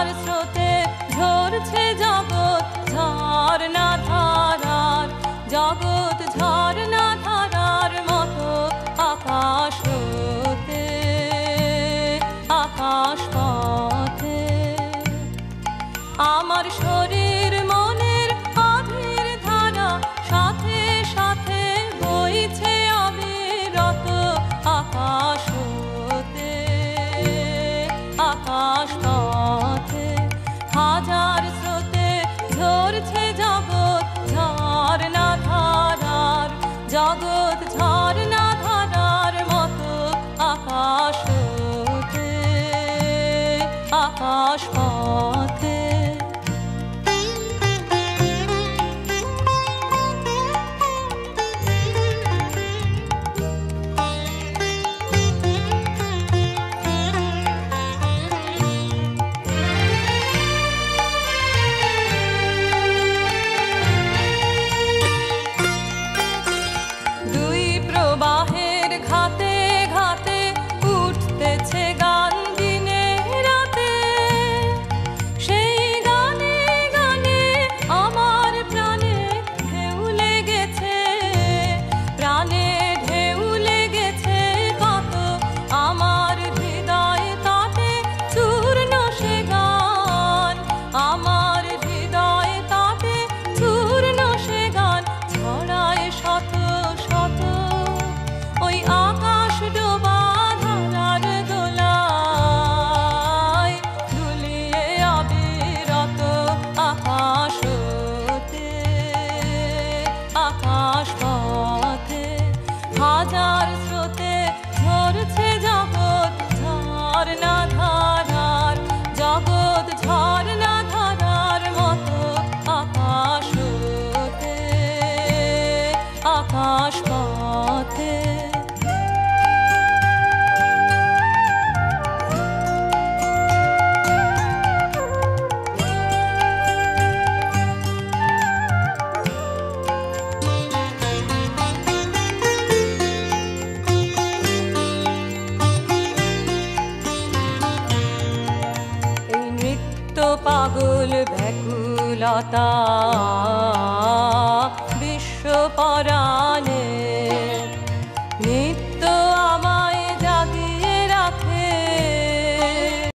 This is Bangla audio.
হাজার স্রোতে ঝরছে জগৎ ঝর্ণা ধারার, জগৎ ঝর্ণা ধারার মতো আকাশ হতে আকাশ পথে। আমার শরীর মনের আবির ধারা সাথে সাথে বইছে অবিরত আকাশ হতে আকাশ পথে। হাজার স্রোতে ঝরছে জগৎ ঝর্ণা ধারার, জগৎ ঝর্ণা ধারার মতো আকাশ হতে আকাশ পথে। প্রবাহের ঘাতে ঘাতে উঠতেছে গান দিনে রাতে, সেই গানে গানে আমার প্রাণে ঢেউ লেগেছে, প্রাণে ঢেউ লেগেছে কত আমার হৃদয় তাতে চূর্ণ সে গান, আমার হৃদয় তাতে চূর্ণ সে গান ছড়ায় শত শত ওই আকাশ ডোবা ধারার দোলায় দুলিয়ে অবিরত আকাশ হতে আকাশ পথে। হাজার স্রোতে ঝরছে জগৎ ঝর্ণা ধারার, জগৎ ঝর্ণা ধারার মতো আকাশ হতে আকাশ পথে। এই নৃত্য পাগল ব্যাকুলতা বিশ্বপরা